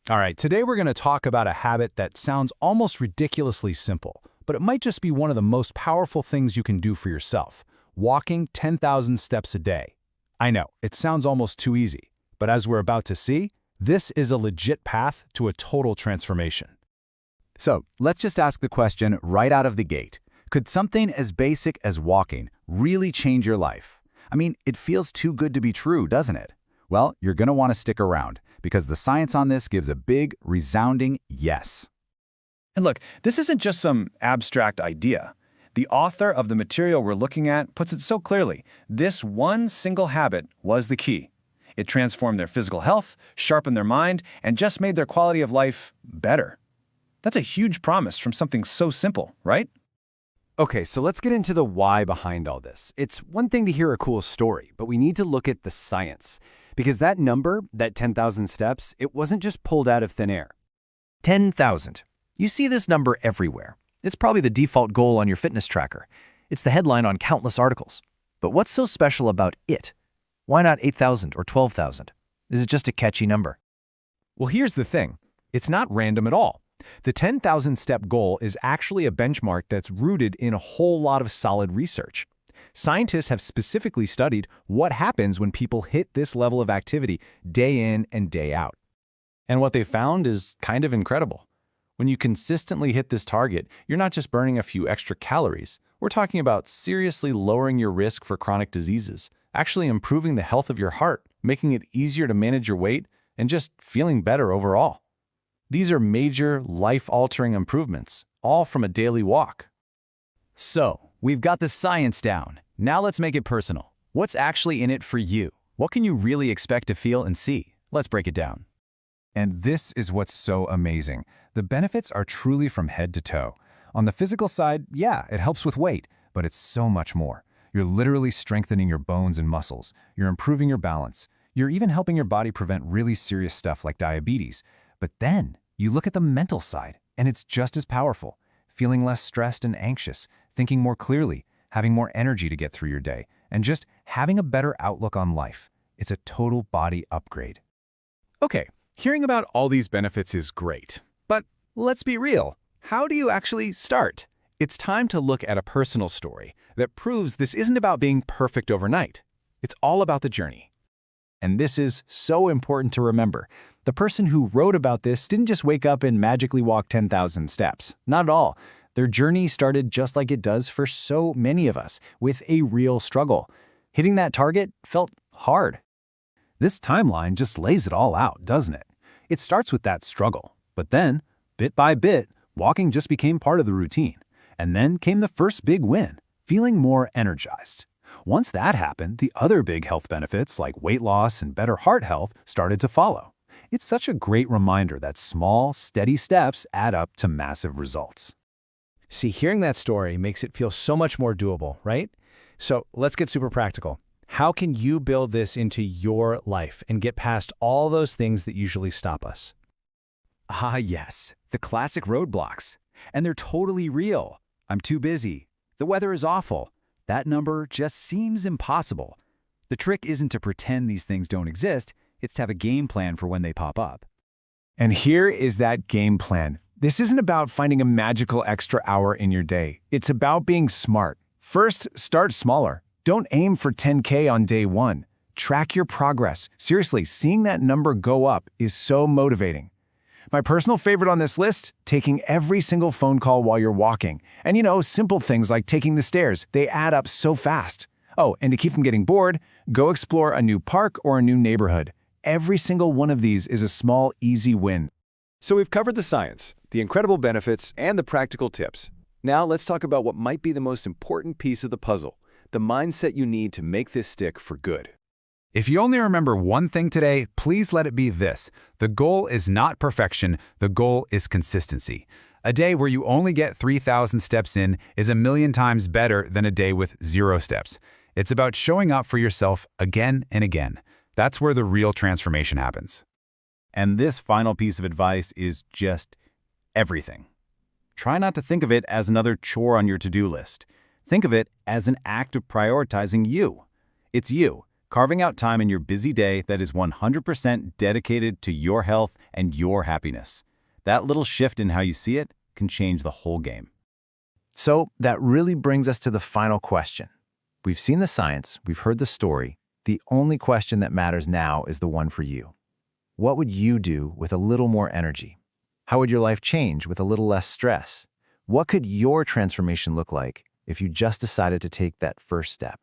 All right, today we're going to talk about a habit that sounds almost ridiculously simple, but it might just be one of the most powerful things you can do for yourself: walking 10,000 steps a day. I know, it sounds almost too easy, but as we're about to see, this is a legit path to a total transformation. So, let's just ask the question right out of the gate. Could something as basic as walking really change your life? I mean, it feels too good to be true, doesn't it? Well, you're going to want to stick around, because the science on this gives a big, resounding yes. And look, this isn't just some abstract idea. The author of the material we're looking at puts it so clearly. This one single habit was the key. It transformed their physical health, sharpened their mind, and just made their quality of life better. That's a huge promise from something so simple, right? Okay, so let's get into the why behind all this. It's one thing to hear a cool story, but we need to look at the science. Because that number, that 10,000 steps, it wasn't just pulled out of thin air. 10,000. You see this number everywhere. It's probably the default goal on your fitness tracker. It's the headline on countless articles. But what's so special about it? Why not 8,000 or 12,000? Is it just a catchy number? Well, here's the thing. It's not random at all. The 10,000-step goal is actually a benchmark that's rooted in a whole lot of solid research. Scientists have specifically studied what happens when people hit this level of activity day in and day out. And what they found is kind of incredible. When you consistently hit this target, you're not just burning a few extra calories. We're talking about seriously lowering your risk for chronic diseases, actually improving the health of your heart, making it easier to manage your weight, and just feeling better overall. These are major, life-altering improvements, all from a daily walk. So, we've got the science down. Now let's make it personal. What's actually in it for you? What can you really expect to feel and see? Let's break it down. And this is what's so amazing. The benefits are truly from head to toe. On the physical side, yeah, it helps with weight, but it's so much more. You're literally strengthening your bones and muscles. You're improving your balance. You're even helping your body prevent really serious stuff like diabetes. But then you look at the mental side, and it's just as powerful. Feeling less stressed and anxious, thinking more clearly, having more energy to get through your day, and just having a better outlook on life. It's a total body upgrade. Okay, hearing about all these benefits is great. But let's be real. How do you actually start? It's time to look at a personal story that proves this isn't about being perfect overnight. It's all about the journey. And this is so important to remember. The person who wrote about this didn't just wake up and magically walk 10,000 steps. Not at all. Their journey started just like it does for so many of us, with a real struggle. Hitting that target felt hard. This timeline just lays it all out, doesn't it? It starts with that struggle, but then, bit by bit, walking just became part of the routine. And then came the first big win, feeling more energized. Once that happened, the other big health benefits like weight loss and better heart health started to follow. It's such a great reminder that small, steady steps add up to massive results. See, hearing that story makes it feel so much more doable, right? So let's get super practical. How can you build this into your life and get past all those things that usually stop us? Ah, yes, the classic roadblocks. And they're totally real. I'm too busy. The weather is awful. That number just seems impossible. The trick isn't to pretend these things don't exist, it's to have a game plan for when they pop up. And here is that game plan. This isn't about finding a magical extra hour in your day. It's about being smart. First, start smaller. Don't aim for 10K on day one. Track your progress. Seriously, seeing that number go up is so motivating. My personal favorite on this list, taking every single phone call while you're walking. And simple things like taking the stairs, they add up so fast. Oh, and to keep from getting bored, go explore a new park or a new neighborhood. Every single one of these is a small, easy win. So we've covered the science, the incredible benefits, and the practical tips. Now let's talk about what might be the most important piece of the puzzle, the mindset you need to make this stick for good. If you only remember one thing today, please let it be this. The goal is not perfection, the goal is consistency. A day where you only get 3,000 steps in is a million times better than a day with 0 steps. It's about showing up for yourself again and again. That's where the real transformation happens. And this final piece of advice is just everything. Try not to think of it as another chore on your to-do list. Think of it as an act of prioritizing you. It's you, Carving out time in your busy day that is 100% dedicated to your health and your happiness. That little shift in how you see it can change the whole game. So that really brings us to the final question. We've seen the science, we've heard the story. The only question that matters now is the one for you. What would you do with a little more energy? How would your life change with a little less stress? What could your transformation look like if you just decided to take that first step?